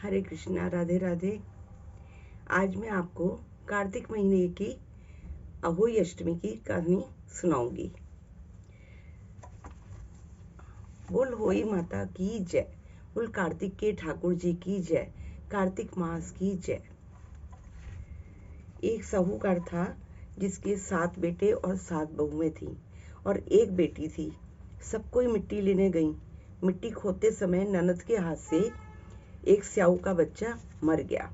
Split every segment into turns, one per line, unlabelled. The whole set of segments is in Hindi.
हरे कृष्णा, राधे राधे। आज मैं आपको कार्तिक महीने की अहोई अष्टमी की कहानी सुनाऊंगी। बोल होई माता की जय, बोल कार्तिक के ठाकुर जी की जय, कार्तिक मास की जय। एक साहूकार था जिसके 7 बेटे और 7 बहुएं थीं और एक बेटी थी। सब कोई मिट्टी लेने गई। मिट्टी खोदते समय ननद के हाथ से एक स्याऊ का बच्चा मर गया।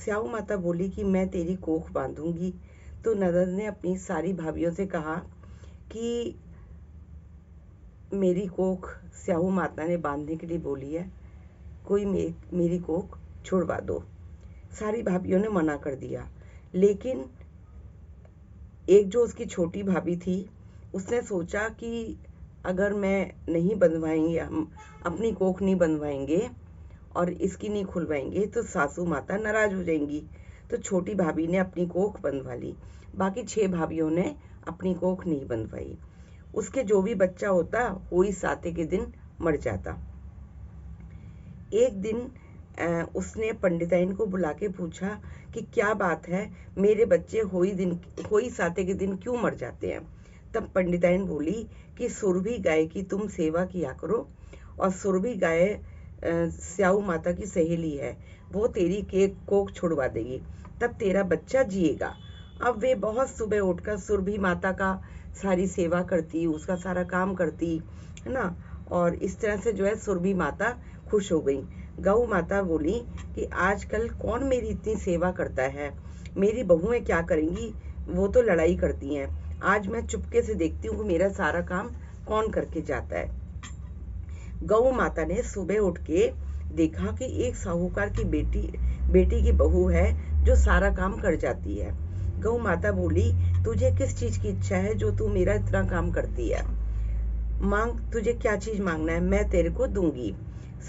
स्याऊ माता बोली कि मैं तेरी कोख बांधूंगी। तो ननद ने अपनी सारी भाभियों से कहा कि मेरी कोख स्याऊ माता ने बांधने के लिए बोली है, कोई मेरी कोख छुड़वा दो। सारी भाभियों ने मना कर दिया, लेकिन एक जो उसकी छोटी भाभी थी उसने सोचा कि अगर मैं नहीं बंधवाएंगे, हम अपनी कोख नहीं बंधवाएंगे और इसकी नहीं खुलवाएंगे तो सासू माता नाराज हो जाएंगी। तो छोटी भाभी ने अपनी कोख बंधवा ली, बाकी 6 भाभियों ने अपनी कोख नहीं बंधवाई। उसके जो भी बच्चा होता होई साते के दिन मर जाता। एक दिन उसने पंडिताइन को बुला के पूछा कि क्या बात है, मेरे बच्चे होई साते के दिन क्यों मर जाते हैं। तब पंडिताइन बोली कि सुरभि गाय की तुम सेवा किया करो, और सुरभि गाय स्याऊ माता की सहेली है, वो तेरी कोख छुड़वा देगी, तब तेरा बच्चा जिएगा। अब वे बहुत सुबह उठकर सुरभि माता का सारी सेवा करती, उसका सारा काम करती है ना, और इस तरह से जो है सुरभि माता खुश हो गई। गौ माता बोली कि आजकल कौन मेरी इतनी सेवा करता है, मेरी बहुएं क्या करेंगी, वो तो लड़ाई करती हैं। आज मैं चुपके से देखती हूँ कि मेरा सारा काम कौन करके जाता है। गौ माता ने सुबह उठ के देखा कि एक साहूकार की बेटी की बहू है जो सारा काम कर जाती है। गौ माता बोली, तुझे किस चीज की इच्छा है जो तू मेरा इतना काम करती है, मांग, तुझे क्या चीज मांगना है, मैं तेरे को दूंगी।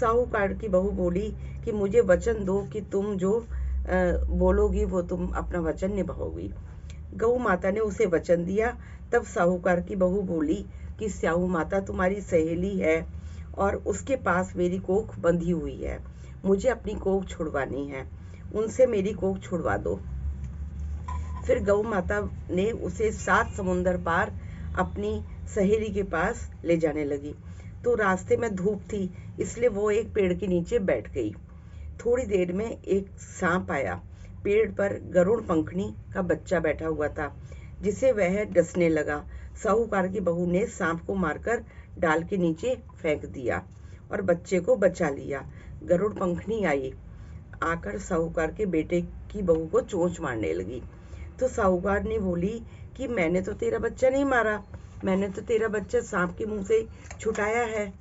साहूकार की बहू बोली कि मुझे वचन दो कि तुम जो बोलोगी वो तुम अपना वचन निभाओगी। गौ माता ने उसे वचन दिया। तब साहूकार की बहू बोली कि स्याऊ माता तुम्हारी सहेली है और उसके पास मेरी कोख बंधी हुई है, मुझे अपनी कोख छुड़वानी है, उनसे मेरी कोख छुड़वा दो। फिर गौ माता ने उसे 7 समुंदर पार अपनी सहेली के पास ले जाने लगी। तो रास्ते में धूप थी, इसलिए वो एक पेड़ के नीचे बैठ गई। थोड़ी देर में एक सांप आया। पेड़ पर गरुड़ पंखनी का बच्चा बैठा हुआ था, जिसे वह डसने लगा। साहूकार की बहू ने सांप को मारकर डाल के नीचे फेंक दिया और बच्चे को बचा लिया। गरुड़ पंखनी आई, आकर साहूकार के बेटे की बहू को चोंच मारने लगी। तो साहूकार ने बोली कि मैंने तो तेरा बच्चा नहीं मारा, मैंने तो तेरा बच्चा सांप के मुंह से छुटाया है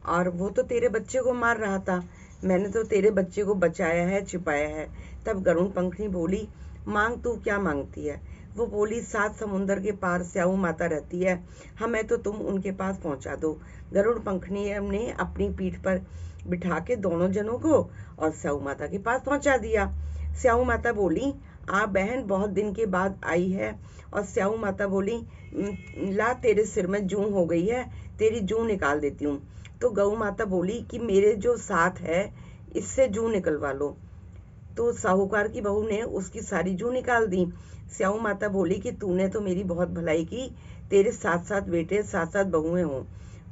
और वो तो तेरे बच्चे को मार रहा था, मैंने तो तेरे बच्चे को बचाया है, छिपाया है। तब गरुड़ पंखनी बोली, मांग, तू क्या मांगती है। वो बोली, 7 समुंदर के पार स्याऊ माता रहती है, हमें तो तुम उनके पास पहुंचा दो। गरुड़ पंखनी ने अपनी पीठ पर बिठा के दोनों जनों को और स्याऊ माता के पास पहुंचा दिया। स्याऊ माता बोली, आप बहन बहुत दिन के बाद आई है। और स्याऊ माता बोली, ला, तेरे सिर में जूं हो गई है, तेरी जूं निकाल देती हूँ। तो गौ माता बोली कि मेरे जो साथ है इससे जूं निकलवा लो। तो साहूकार की बहू ने उसकी सारी जूं निकाल दी। स्याऊ माता बोली कि तूने तो मेरी बहुत भलाई की, तेरे 7-7 बेटे 7-7 बहुएं हों।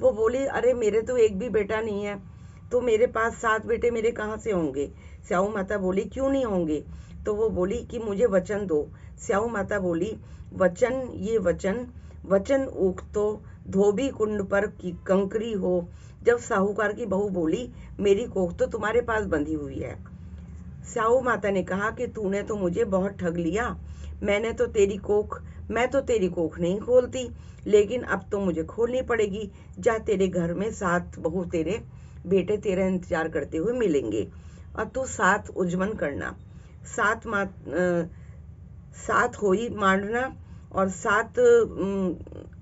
वो बोली, अरे मेरे तो एक भी बेटा नहीं है, तो मेरे पास 7 बेटे मेरे कहाँ से होंगे। स्याऊ माता बोली, क्यों नहीं होंगे। तो वो बोली कि मुझे वचन दो। स्याऊ माता बोली, वचन, ये वचन उगतो धोबी कुंड पर की कंकरी हो। जब साहूकार की बहू बोली, मेरी कोख तो तुम्हारे पास बंधी हुई है। स्याऊ माता ने कहा कि तूने तो मुझे बहुत ठग लिया, मैं तो तेरी कोख नहीं खोलती, लेकिन अब तो मुझे खोलनी पड़ेगी। जा, तेरे घर में 7 बहू तेरे बेटे तेरा इंतजार करते हुए मिलेंगे और तू 7 उज्जमन करना, 7 होई मांडना और 7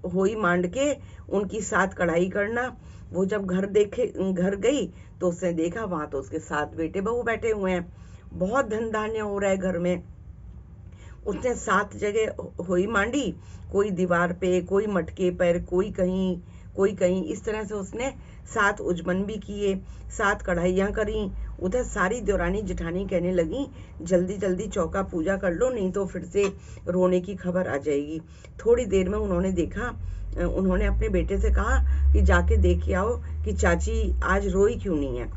होई मांड के उनकी 7 कढ़ाई करना। वो जब घर गई तो उसने देखा वहां तो उसके 7 बेटे बहू बैठे हुए हैं, बहुत धन धान्य हो रहा है घर में। उसने 7 जगह होई मांडी, कोई दीवार पे, कोई मटके पर, कोई कहीं, कोई कहीं। इस तरह से उसने 7 उजमन भी किए, 7 कढ़ाइयाँ करी। उधर सारी देवरानी जेठानी कहने लगी जल्दी जल्दी चौका पूजा कर लो, नहीं तो फिर से रोने की खबर आ जाएगी। थोड़ी देर में उन्होंने देखा, उन्होंने अपने बेटे से कहा कि जाके देख के आओ कि चाची आज रोई क्यों नहीं है।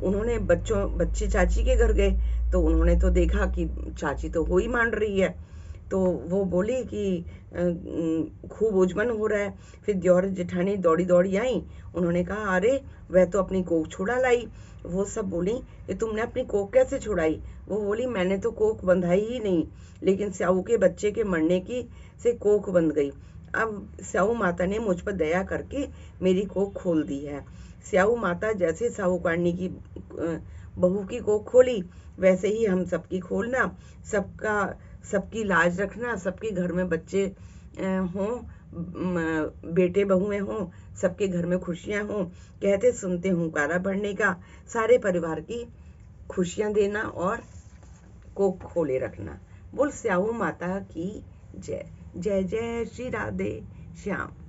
उन्होंने बच्चे चाची के घर गए तो उन्होंने तो देखा कि चाची तो हो ही मान रही है। तो वो बोली कि खूब उजमन हो रहा है। फिर देवर जेठानी दौड़ी दौड़ी आई। उन्होंने कहा अरे वह तो अपनी कोख छुड़ा लाई। वो सब बोली कि तुमने अपनी कोख कैसे छुड़ाई। वो बोली मैंने तो कोख बंधाई ही नहीं, लेकिन स्याऊ के बच्चे के मरने की से कोख बंध गई। अब स्याऊ माता ने मुझ पर दया करके मेरी कोख खोल दी है। स्याऊ माता जैसे साहूकारनी की बहू की कोख खोली, वैसे ही हम सबकी खोलना, सबकी लाज रखना, सबके घर में बच्चे हों, बेटे बहुएं हों, सबके घर में खुशियां हों। कहते सुनते हुंकारा भरने का, सारे परिवार की खुशियां देना और कोख खोले रखना। बोल स्याऊ माता की जय। जय जय श्री राधे श्याम।